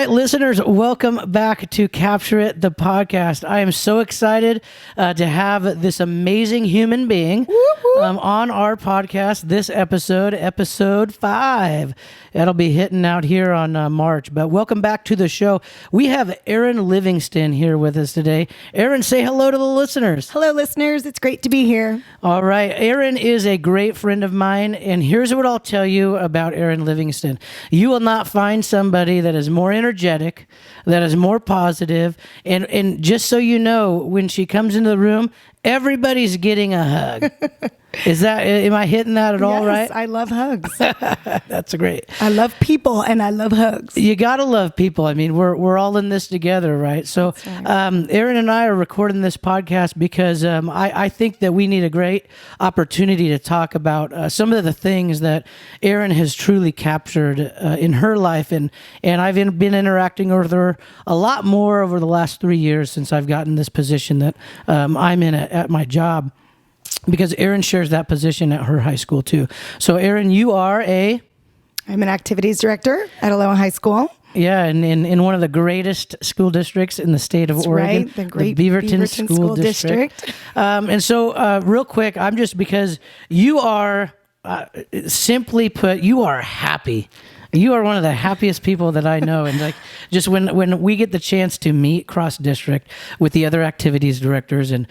right, listeners, welcome back to Capture It, the podcast. I am so excited to have this amazing human being on our podcast this episode 5. That'll be hitting out here on March. But welcome back to the show. We have Erin Livingston here with us today. Erin, say hello to the listeners. Hello, listeners. It's great to be here. All right. Erin is a great friend of mine, and here's what I'll tell you about Erin Livingston. You will not find somebody that is more energetic, that is more positive, and just so you know, when she comes into the room, everybody's getting a hug. Am I hitting that at all right? Yes, I love hugs. That's great. I love people and I love hugs. You got to love people. I mean, we're all in this together, right? So right. Erin and I are recording this podcast because I think that we need a great opportunity to talk about some of the things that Erin has truly captured in her life. And I've been interacting with her a lot more over the last 3 years since I've gotten this position that I'm in at my job. Because Erin shares that position at her high school too. So Erin, you are I'm an activities director at Aloha High School. Yeah, and in one of the greatest school districts in the state of Oregon, right, the great Beaverton School District. And so real quick, because you are, simply put, you are happy. You are one of the happiest people that I know. And like, just when we get the chance to meet cross district with the other activities directors and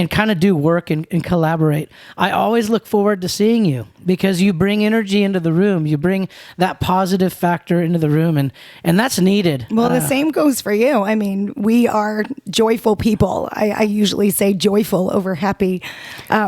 kind of do work and collaborate, I always look forward to seeing you because you bring energy into the room. You bring that positive factor into the room, and that's needed. Well, the same goes for you. I mean, we are joyful people. I usually say joyful over happy.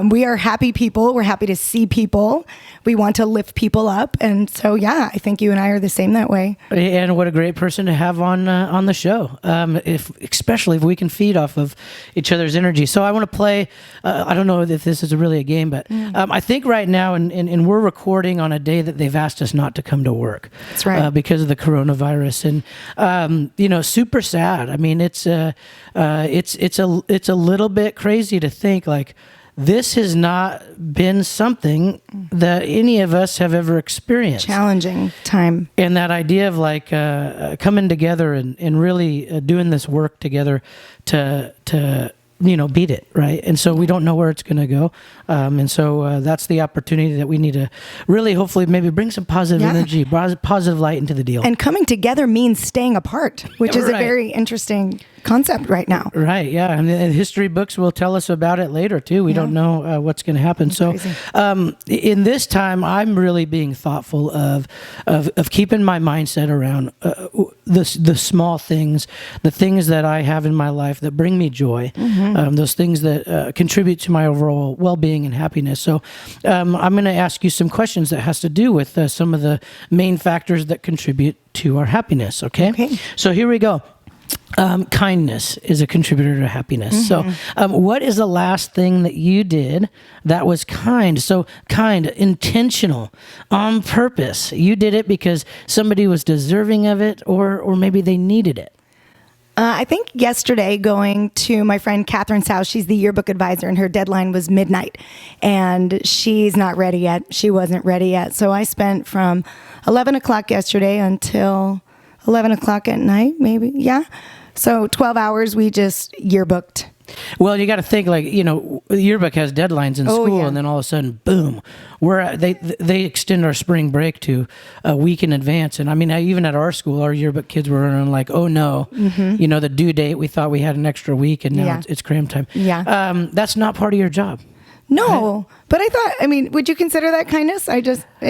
We are happy people. We're happy to see people. We want to lift people up. And so, yeah, I think you and I are the same that way. And what a great person to have on the show, especially if we can feed off of each other's energy. So I want to play, I don't know if this is really a game, but I think right now, and we're recording on a day that they've asked us not to come to work. That's right. Because of the coronavirus. And, super sad. I mean, it's a little bit crazy to think like, this has not been something that any of us have ever experienced. Challenging time. And that idea of like coming together and really doing this work together to beat it, right? And so we don't know where it's going to go. And so that's the opportunity that we need to really, hopefully, maybe bring some positive energy, positive light into the deal. And coming together means staying apart, which is a very interesting concept right now. Right, yeah. And the history books will tell us about it later, too. We don't know what's going to happen. That's so in this time, I'm really being thoughtful of keeping my mindset around the small things, the things that I have in my life that bring me joy, those things that contribute to my overall well-being and happiness. So I'm going to ask you some questions that has to do with some of the main factors that contribute to our happiness, okay? So here we go. Kindness is a contributor to happiness. So what is the last thing that you did that was kind? So kind, intentional, on purpose. You did it because somebody was deserving of it or maybe they needed it. I think yesterday going to my friend Catherine's house, she's the yearbook advisor, and her deadline was midnight, and she's not ready yet. She wasn't ready yet. So I spent from 11 o'clock yesterday until 11 o'clock at night, maybe. Yeah. So 12 hours, we just yearbooked. Well, you got to think like, the yearbook has deadlines in school, and then all of a sudden, boom, they extend our spring break to a week in advance. And I mean, even at our school, our yearbook kids were running like, oh no, the due date, we thought we had an extra week, and now it's cram time. Yeah. That's not part of your job. No, but I thought, would you consider that kindness?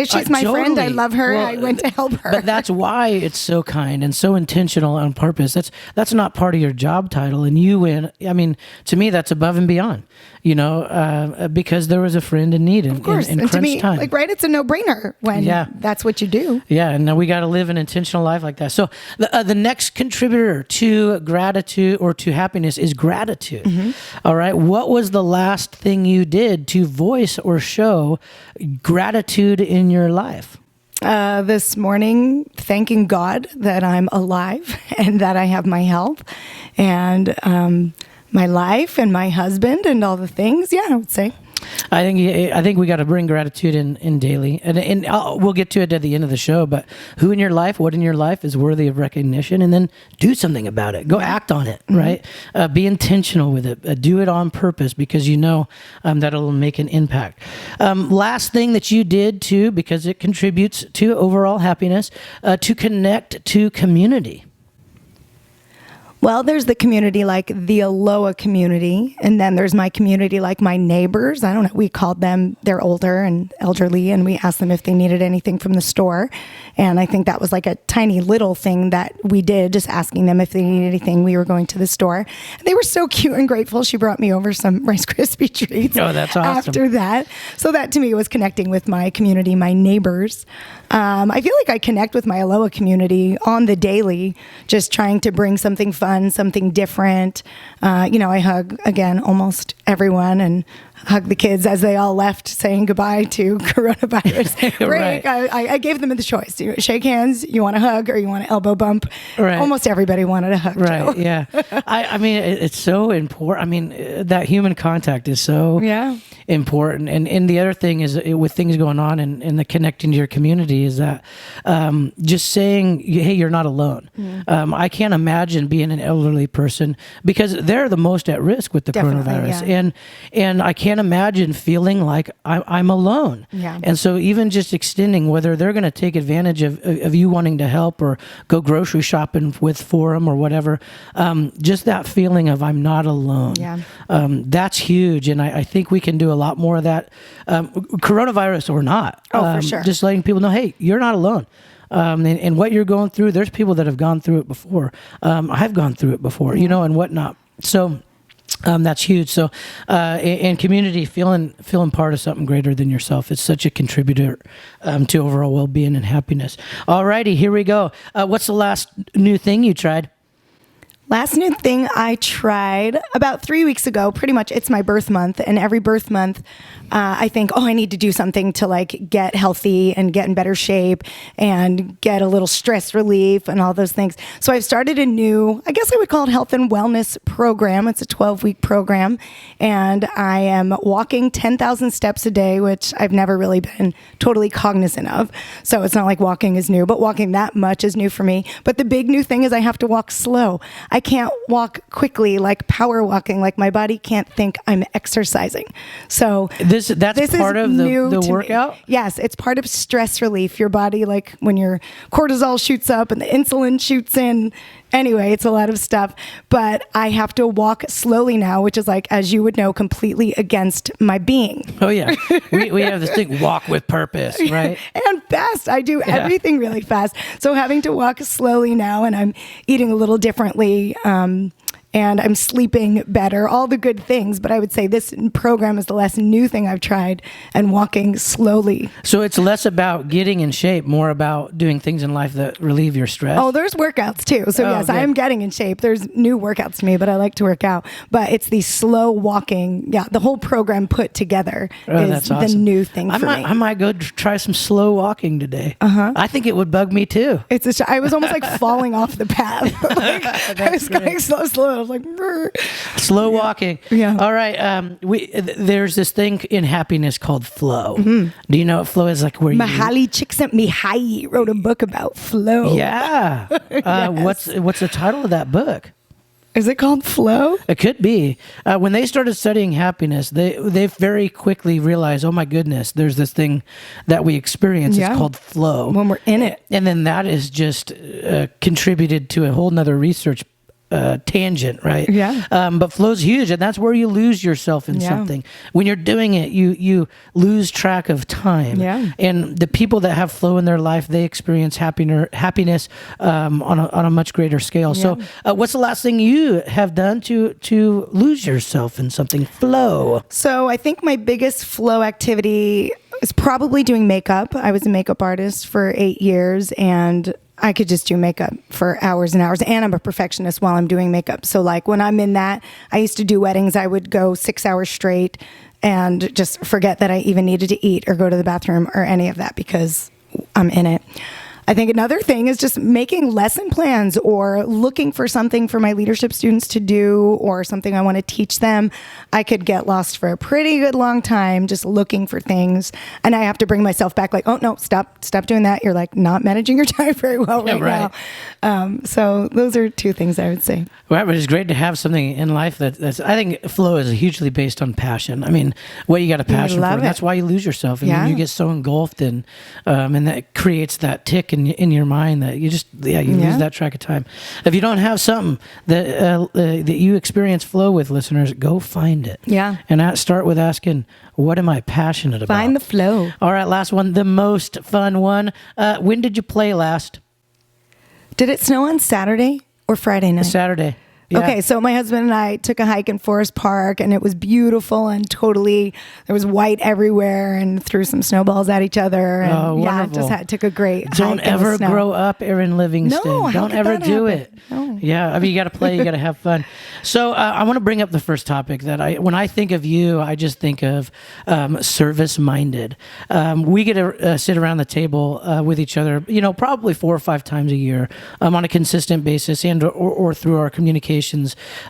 She's my friend. I love her. Well, I went to help her. But that's why it's so kind and so intentional on purpose. That's not part of your job title. And you win. To me, that's above and beyond, because there was a friend in need of course. And to me, time. it's a no-brainer when that's what you do. Yeah. And now we got to live an intentional life like that. So the next contributor to gratitude or to happiness is gratitude. All right. What was the last thing you did to voice or show gratitude in your life? This morning, thanking God that I'm alive and that I have my health and my life and my husband and all the things. Yeah, I would say. I think we got to bring gratitude in daily, and we'll get to it at the end of the show. But who in your life, what in your life is worthy of recognition, and then do something about it. Go act on it, right? Be intentional with it. Do it on purpose because you know that it'll make an impact. Last thing that you did too, because it contributes to overall happiness, to connect to community. Well, there's the community like the Aloha community, and then there's my community like my neighbors. I don't know, we called them, they're older and elderly, and we asked them if they needed anything from the store. And I think that was like a tiny little thing that we did, just asking them if they needed anything. We were going to the store. And they were so cute and grateful. She brought me over some Rice Krispie treats. Oh, that's awesome. After that. So that to me was connecting with my community, my neighbors. I feel like I connect with my Aloha community on the daily, just trying to bring something fun, something different. I hug, again, almost everyone and hug the kids as they all left saying goodbye to coronavirus. Right. I gave them the choice. You shake hands, you want a hug, or you want an elbow bump. Right. Almost everybody wanted a hug, Right, Joe. yeah. I mean, it's so important. I mean, that human contact is so important. And the other thing is with things going on and the connecting to your community is that just saying, hey, you're not alone. I can't imagine being an elderly person because they're the most at risk with the coronavirus. Yeah. And I can't imagine feeling like I'm alone. Yeah. And so even just extending, whether they're going to take advantage of you wanting to help or go grocery shopping for them or whatever, just that feeling of I'm not alone. Yeah. That's huge. And I think we can do a lot more of that, coronavirus or not. Oh, for sure. Just letting people know, hey, you're not alone. And what you're going through, there's people that have gone through it before. I've gone through it before, and whatnot. So that's huge. So, and community, feeling part of something greater than yourself, it's such a contributor to overall well-being and happiness. All righty, here we go. What's the last new thing you tried? Last new thing I tried about 3 weeks ago, pretty much it's my birth month. And every birth month, I think, I need to do something to like get healthy and get in better shape and get a little stress relief and all those things. So I've started a new, I guess I would call it health and wellness program. It's a 12-week program. And I am walking 10,000 steps a day, which I've never really been totally cognizant of. So it's not like walking is new, but walking that much is new for me. But the big new thing is I have to walk slow. I can't walk quickly like power walking, like my body can't think I'm exercising. So that's part of the workout? Yes, it's part of stress relief. Your body, like when your cortisol shoots up and the insulin shoots in. Anyway, it's a lot of stuff, but I have to walk slowly now, which is like, as you would know, completely against my being. Oh yeah. We have this thing, walk with purpose, right? And fast. I do everything really fast. So having to walk slowly now, and I'm eating a little differently, and I'm sleeping better, all the good things. But I would say this program is the last new thing I've tried, and walking slowly. So it's less about getting in shape, more about doing things in life that relieve your stress. Oh, there's workouts too. So yes, good. I am getting in shape. There's new workouts to me, but I like to work out. But it's the slow walking. Yeah, the whole program put together is the new thing for me. I might go try some slow walking today. I think it would bug me too. I was almost like falling off the path. I was going slow. I was like, brr. Slow walking. Yeah. All right. There's this thing in happiness called flow. Do you know what flow is? Like where Mahali Csikszentmihalyi wrote a book about flow. Yeah. What's the title of that book? Is it called Flow? It could be. When they started studying happiness, they very quickly realized, oh my goodness, there's this thing that we experience. It's called flow. When we're in it. And then that is just contributed to a whole nother research tangent, right? Yeah. But flow's huge, and that's where you lose yourself in something. When you're doing it, you lose track of time. Yeah. And the people that have flow in their life, they experience happiness on a much greater scale. Yeah. So, what's the last thing you have done to lose yourself in something? Flow. So I think my biggest flow activity is probably doing makeup. I was a makeup artist for 8 years, and I could just do makeup for hours and hours, and I'm a perfectionist while I'm doing makeup. So like when I'm in that, I used to do weddings, I would go 6 hours straight and just forget that I even needed to eat or go to the bathroom or any of that because I'm in it. I think another thing is just making lesson plans or looking for something for my leadership students to do or something I want to teach them. I could get lost for a pretty good long time just looking for things. And I have to bring myself back like, oh, no, stop doing that. You're like not managing your time very well right now. So those are two things I would say. Right, but it's great to have something in life that's, I think flow is hugely based on passion. I mean, what you got a passion for, and that's why you lose yourself. And you get so engulfed in, and that creates that tick in your mind that you just, lose that track of time. If you don't have something that you experience flow with, listeners, go find it. Yeah. And start with asking, what am I passionate about? Find the flow. All right, last one, the most fun one. When did you play last? Did it snow on Saturday or Friday night? Saturday. Yeah. Okay, so my husband and I took a hike in Forest Park, and it was beautiful and totally, there was white everywhere, and threw some snowballs at each other. And took a great Don't hike ever in the snow. grow up, Erin Livingston. No, don't ever do it. No. Yeah, I mean, you got to play, you got to have fun. So I want to bring up the first topic that when I think of you, I just think of service-minded. We get to sit around the table with each other, probably 4 or 5 times a year on a consistent basis, and or through our communications,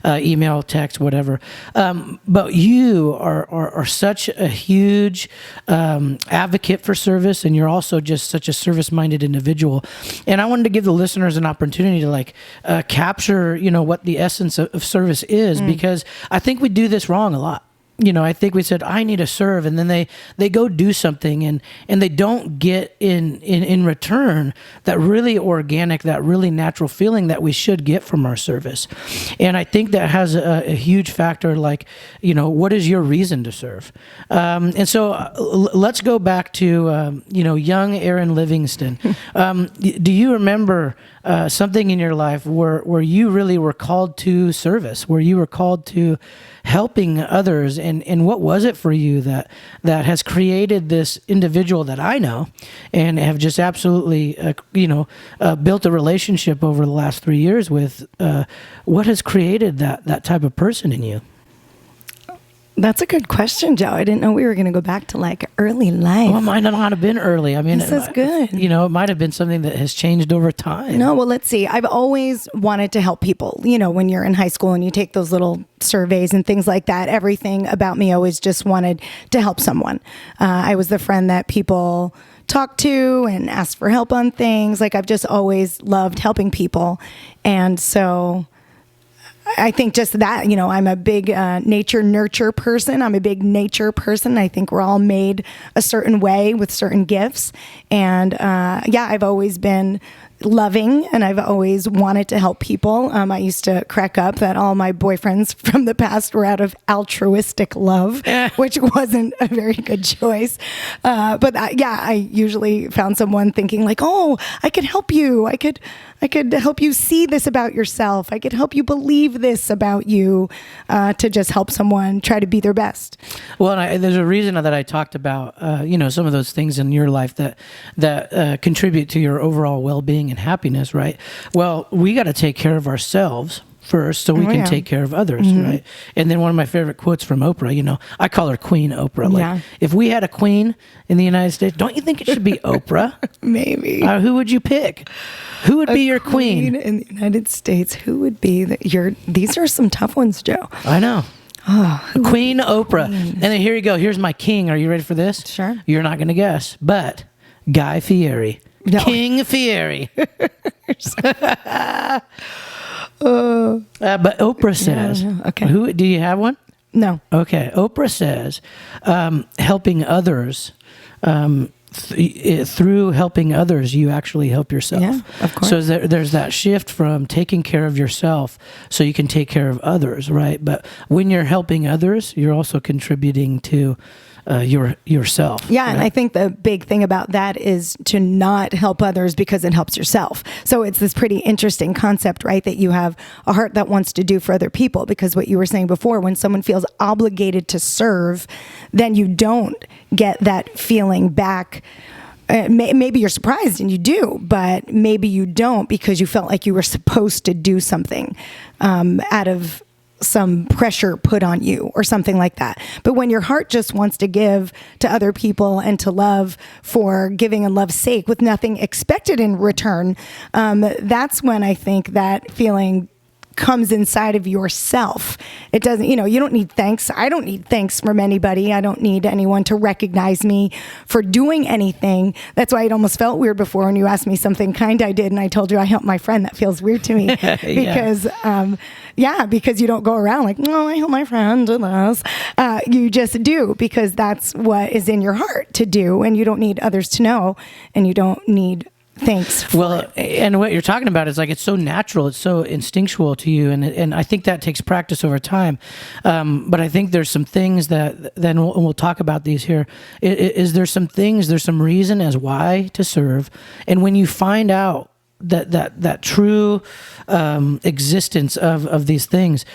email, text, whatever. But you are such a huge advocate for service, and you're also just such a service-minded individual. And I wanted to give the listeners an opportunity to capture, what the essence of service is, because I think we do this wrong a lot. I think we said, I need to serve, and then they go do something, and they don't get in return that really organic, that really natural feeling that we should get from our service. And I think that has a huge factor, what is your reason to serve? And so let's go back to, young Erin Livingston. Do you remember something in your life where you really were called to service, where you were called to helping others, and what was it for you that has created this individual that I know and have just absolutely built a relationship over the last 3 years with? What has created that type of person in you? That's a good question, Joe. I didn't know we were going to go back to early life. Well, it might not have been early. I mean, this is good. It might have been something that has changed over time. No, well, let's see. I've always wanted to help people. When you're in high school and you take those little surveys and things like that, everything about me always just wanted to help someone. I was the friend that people talked to and asked for help on things. I've just always loved helping people. And so I think just that, I'm a big nature nurture person. I'm a big nature person. I think we're all made a certain way with certain gifts. And I've always been loving, and I've always wanted to help people. I used to crack up that all my boyfriends from the past were out of altruistic love, which wasn't a very good choice. But I usually found someone thinking oh, I could help you. I could help you see this about yourself. I could help you believe this about you, to just help someone try to be their best. Well, there's a reason that I talked about, some of those things in your life that contribute to your overall well-being and happiness, right? Well, we got to take care of ourselves first so we can take care of others, right? And then one of my favorite quotes from Oprah, I call her Queen Oprah. If we had a queen in the United States, don't you think it should be Oprah? Maybe. Who would you pick? Who would be your queen? In the United States, who would be these are some tough ones, Joe. I know. Queen Oprah. And then here you go. Here's my king. Are you ready for this? Sure. You're not going to guess, but Guy Fieri. No. King Fieri. But Oprah says, okay. Who do you have one? No. Okay. Oprah says, helping others, through helping others, you actually help yourself. Yeah, of course. So there's that shift from taking care of yourself so you can take care of others, right? But when you're helping others, you're also contributing to yourself. Yeah, right? And I think the big thing about that is to not help others because it helps yourself. So it's this pretty interesting concept, right? That you have a heart that wants to do for other people, because what you were saying before, when someone feels obligated to serve, then you don't get that feeling back. Maybe you're surprised and you do, but maybe you don't because you felt like you were supposed to do something out of some pressure put on you or something like that. But when your heart just wants to give to other people and to love for giving and love's sake with nothing expected in return, that's when I think that feeling comes inside of yourself. It doesn't, you don't need thanks. I don't need thanks from anybody. I don't need anyone to recognize me for doing anything. That's why it almost felt weird before when you asked me something kind I did and I told you I helped my friend. That feels weird to me because, because you don't go around like, no, I help my friend do this. You just do because that's what is in your heart to do, and you don't need others to know, and you don't need thanks. Well, and what you're talking about is like, it's so natural, it's so instinctual to you, and I think that takes practice over time. But I think there's some things that then we'll talk about these here. Is there some things, there's some reason as why to serve, and when you find out that true existence of these things,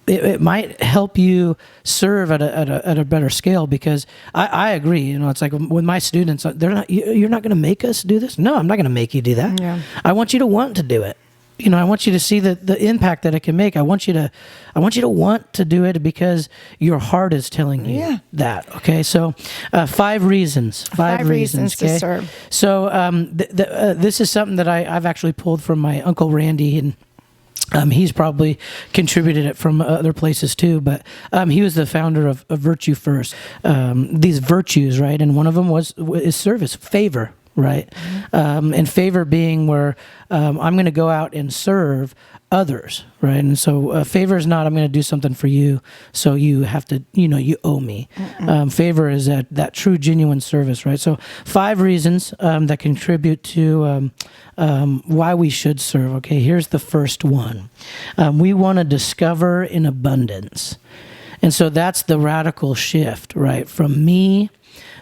it might help you serve at a better scale, because I agree. It's like with my students, you're not going to make us do this. No, I'm not going to make you do that. Yeah. I want you to want to do it. I want you to see the impact that it can make. I want you to want to do it because your heart is telling you that. Okay. So, 5 reasons. Five reasons to serve. So, this is something that I've actually pulled from my Uncle Randy, and he's probably contributed it from other places too, but he was the founder of Virtue First. These virtues, right? And one of them is service, favor, right? And favor being where I'm going to go out and serve others, right? And so favor is not, I'm going to do something for you, so you have to, you owe me. Favor is that true, genuine service, right? So 5 reasons that contribute to why we should serve. Okay, here's the first one. We want to discover in abundance. And so that's the radical shift, right? From me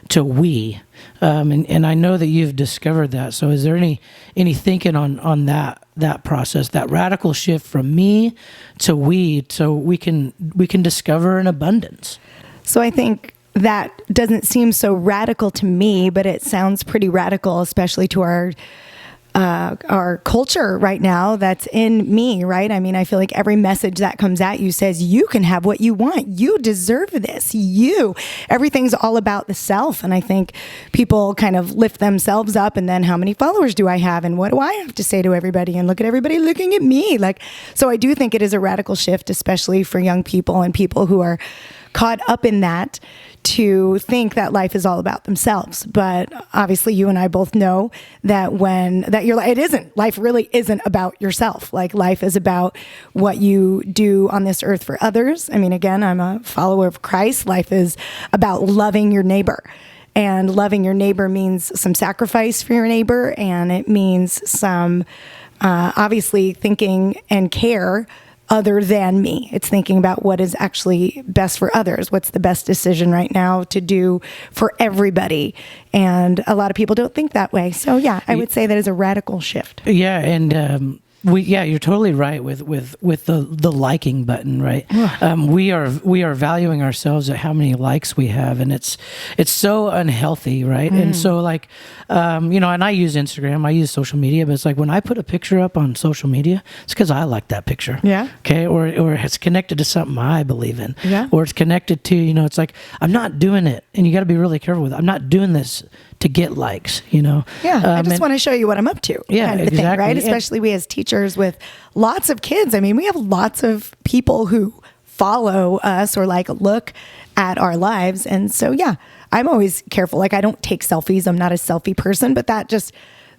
to we. And I know that you've discovered that. So is there any thinking on that process, that radical shift from me to we, so we can discover an abundance? So I think that doesn't seem so radical to me, but it sounds pretty radical, especially to our culture right now that's in me, right? I mean, I feel like every message that comes at you says you can have what you want. You deserve this. Everything's all about the self. And I think people kind of lift themselves up, and then how many followers do I have? And what do I have to say to everybody? And look at everybody looking at me. So I do think it is a radical shift, especially for young people and people who are caught up in that, to think that life is all about themselves. But obviously you and I both know that it isn't. Life really isn't about yourself. Like, life is about what you do on this earth for others. I mean, again, I'm a follower of Christ. Life is about loving your neighbor. And loving your neighbor means some sacrifice for your neighbor, and it means some obviously thinking and care other than me. It's thinking about what is actually best for others. What's the best decision right now to do for everybody? And a lot of people don't think that way. So yeah, I would say that is a radical shift. Yeah. And, you're totally right with the liking button, right? We are valuing ourselves at how many likes we have, and it's so unhealthy, right? And so and I use Instagram, I use social media, but it's like when I put a picture up on social media, it's because I like that picture. Yeah. Okay. Or it's connected to something I believe in. Yeah. Or it's connected to, it's like, I'm not doing it, and you got to be really careful with it. I'm not doing this to get likes, Yeah. I just want to show you what I'm up to. Yeah, kind of the exactly. thing, right? Especially we as teachers with lots of kids. I mean, we have lots of people who follow us or look at our lives. And so, yeah, I'm always careful. I don't take selfies. I'm not a selfie person, but that just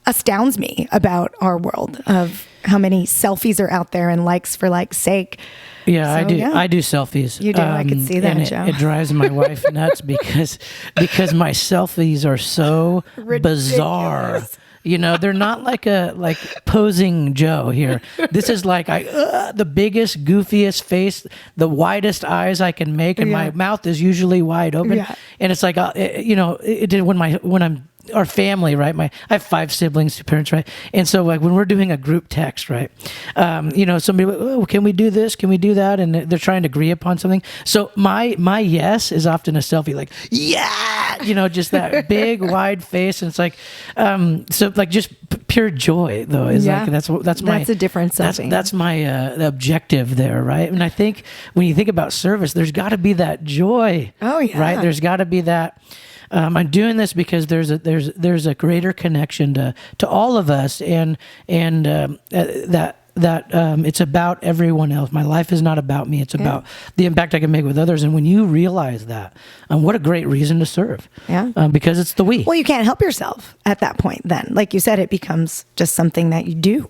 astounds me about our world of how many selfies are out there and likes for likes' sake. Yeah, so, I do. Yeah. I do selfies. You do. I could see that, Joe. It drives my wife nuts because my selfies are so bizarre. They're not like posing Joe here. This is the biggest, goofiest face, the widest eyes I can make, and my mouth is usually wide open. Yeah. And it's like, it did when I'm our family, right? I have 5 siblings, 2 parents, right? And so when we're doing a group text, right? Somebody, oh, can we do this? Can we do that? And they're trying to agree upon something. So my yes is often a selfie, yeah, just that big, wide face. And it's just pure joy, though. Is Yeah. like that's a different something. That's my objective there, right? And I think when you think about service, there's got to be that joy. Oh, yeah. Right. There's got to be that. I'm doing this because there's a greater connection to all of us, and that it's about everyone else. My life is not about me. It's about the impact I can make with others. And when you realize that, what a great reason to serve. Yeah. Because it's the we. Well, you can't help yourself at that point then. Like you said, it becomes just something that you do.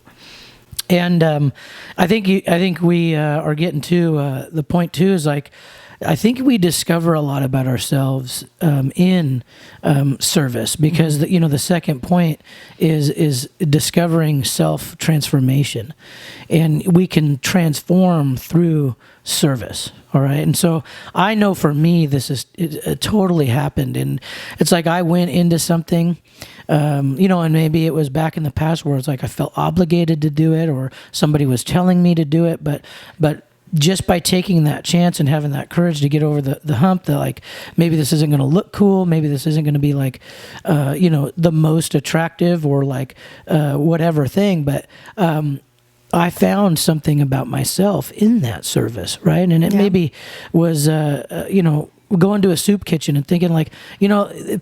And I think we are getting to the point too, is like, I think we discover a lot about ourselves in service, because the second point is discovering self-transformation, and we can transform through service. All right. And so I know for me, it totally happened. And it's like I went into something, and maybe it was back in the past where it's like I felt obligated to do it, or somebody was telling me to do it. But just by taking that chance and having that courage to get over the hump, that like, maybe this isn't going to look cool. Maybe this isn't going to be like, the most attractive or like whatever thing. But I found something about myself in that service, right? And it maybe was, going to a soup kitchen and thinking like,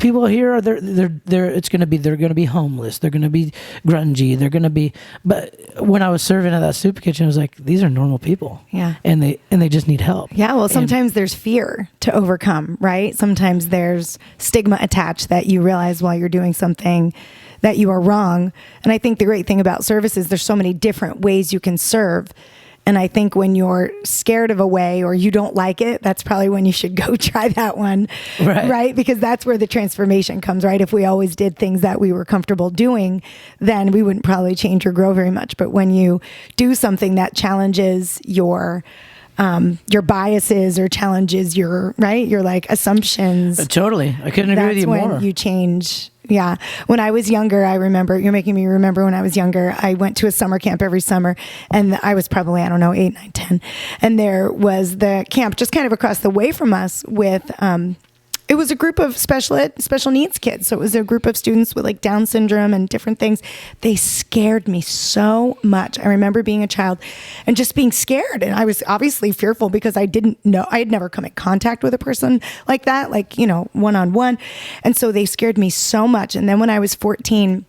people here are they're going to be homeless, they're going to be grungy, they're going to be. But when I was serving at that soup kitchen, I was like, these are normal people, and they just need help. Yeah, well, sometimes there's fear to overcome, right? Sometimes there's stigma attached that you realize while you're doing something that you are wrong. And I think the great thing about service is there's so many different ways you can serve. And I think when you're scared of a way or you don't like it, that's probably when you should go try that one, right? Because that's where the transformation comes, right? If we always did things that we were comfortable doing, then we wouldn't probably change or grow very much. But when you do something that challenges your biases or challenges your like assumptions. Totally. I couldn't agree with you more. That's when you change. Yeah. When I was younger, I remember, you're making me remember when I was younger, I went to a summer camp every summer, and I was probably, 8, 9, 10. And there was the camp just kind of across the way from us with, it was a group of special needs kids. So it was a group of students with like Down syndrome and different things. They scared me so much. I remember being a child and just being scared. And I was obviously fearful because I didn't know, I had never come in contact with a person like that, like, one-on-one. And so they scared me so much. And then when I was 14,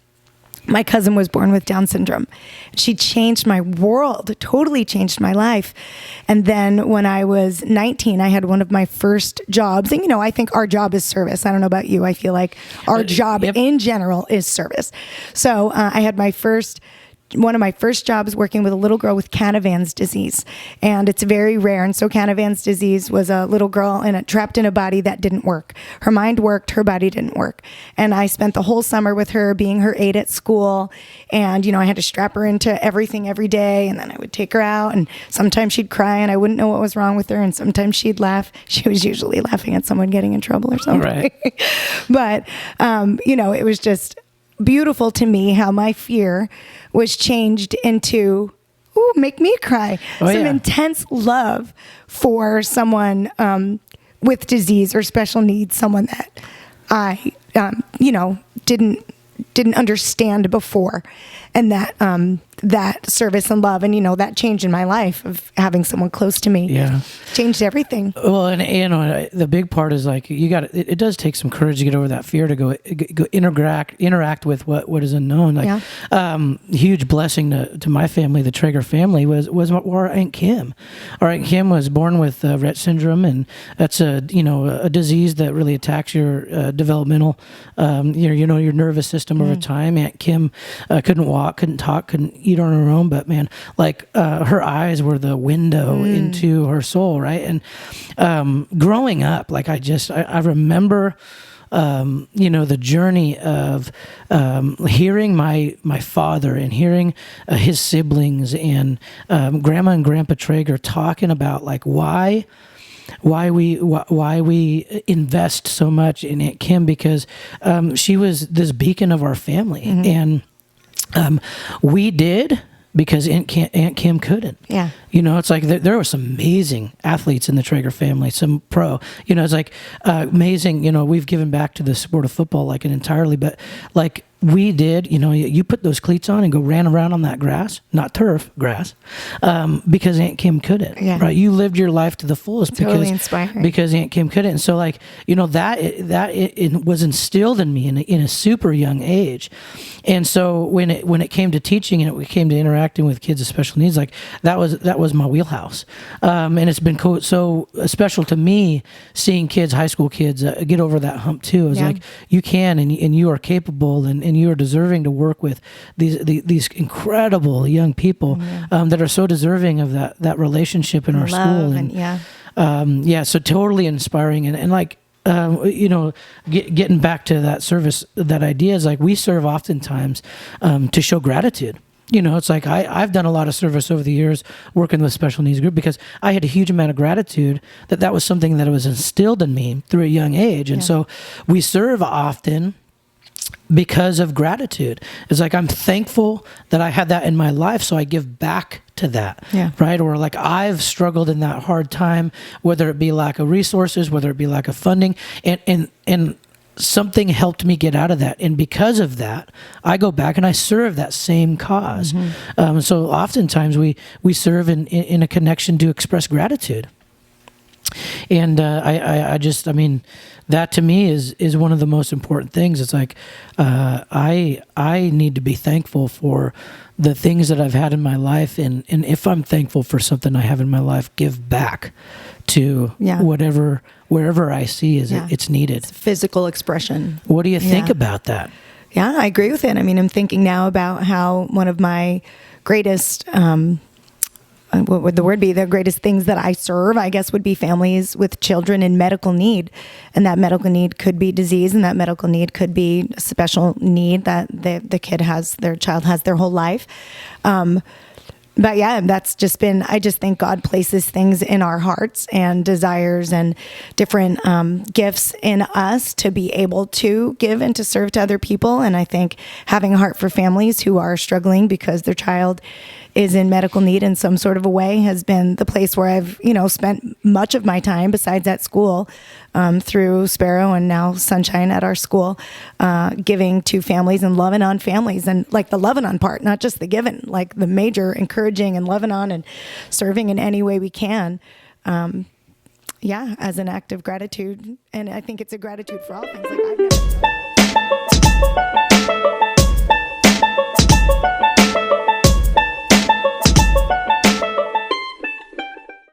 my cousin was born with Down syndrome. She changed my world, totally changed my life. And then when I was 19, I had one of my first jobs. And, I think our job is service. I don't know about you. I feel like our job in general is service. So I had one of my first jobs working with a little girl with Canavan's disease. And it's very rare. And so Canavan's disease was a little girl trapped in a body that didn't work. Her mind worked, her body didn't work. And I spent the whole summer with her, being her aide at school. And, I had to strap her into everything every day. And then I would take her out, and sometimes she'd cry and I wouldn't know what was wrong with her. And sometimes she'd laugh. She was usually laughing at someone getting in trouble or something. Right. But, it was just beautiful to me how my fear was changed into, make me cry. Intense love for someone with disease or special needs, someone that I, didn't understand before. And that service and love and, that change in my life of having someone close to me changed everything. Well, and the big part is like, it does take some courage to get over that fear to go interact with what is unknown. Like, huge blessing to my family, the Traeger family, was our Aunt Kim. Our Aunt Kim was born with Rett syndrome, and that's a disease that really attacks your developmental, your nervous system over time. Aunt Kim couldn't walk, couldn't talk, couldn't eat on her own, but man, like her eyes were the window into her soul, right? And growing up, like I remember the journey of hearing my father and hearing his siblings and Grandma and Grandpa Traeger talking about like why we invest so much in Aunt Kim, because she was this beacon of our family, and we did because Aunt Kim couldn't. Yeah. It's like there were some amazing athletes in the Traeger family, some pro. It's like amazing. We've given back to the sport of football like an entirely, but like we did, you put those cleats on and go ran around on that grass, not turf, grass, because Aunt Kim couldn't, right? You lived your life to the fullest because Aunt Kim couldn't. And so that was instilled in me in a super young age. And so when it came to teaching and it came to interacting with kids with special needs, like that was my wheelhouse. And it's been so special to me seeing kids, high school kids, get over that hump too. It's like you can, and you are capable, and you are deserving to work with these incredible young people that are so deserving of that relationship in our school. And so totally inspiring. And like, getting back to that service, that idea is like we serve oftentimes to show gratitude. It's like I've done a lot of service over the years working with special needs group because I had a huge amount of gratitude that was something that was instilled in me through a young age. And so we serve often because of gratitude. It's like I'm thankful that I had that in my life, so I give back to that, right? Or like I've struggled in that hard time, whether it be lack of resources, whether it be lack of funding, and something helped me get out of that. And because of that, I go back and I serve that same cause. So oftentimes we serve in a connection to express gratitude. And I mean, that to me is one of the most important things. It's like I need to be thankful for the things that I've had in my life, and if I'm thankful for something I have in my life, give back to wherever I see it's needed. It's physical expression. What do you think about that? Yeah, I agree with it. I mean, I'm thinking now about how one of my greatest what would the word be? The greatest things that I serve, I guess, would be families with children in medical need. And that medical need could be disease, and that medical need could be a special need that the kid has, their child has their whole life. But yeah, that's just been, I just think God places things in our hearts and desires and different gifts in us to be able to give and to serve to other people. And I think having a heart for families who are struggling because their child is in medical need in some sort of a way has been the place where I've, spent much of my time besides at school, through Sparrow and now Sunshine at our school, giving to families and loving on families, and like the loving on part, not just the giving, like the major encouraging and loving on and serving in any way we can. As an act of gratitude. And I think it's a gratitude for all things. Like I've never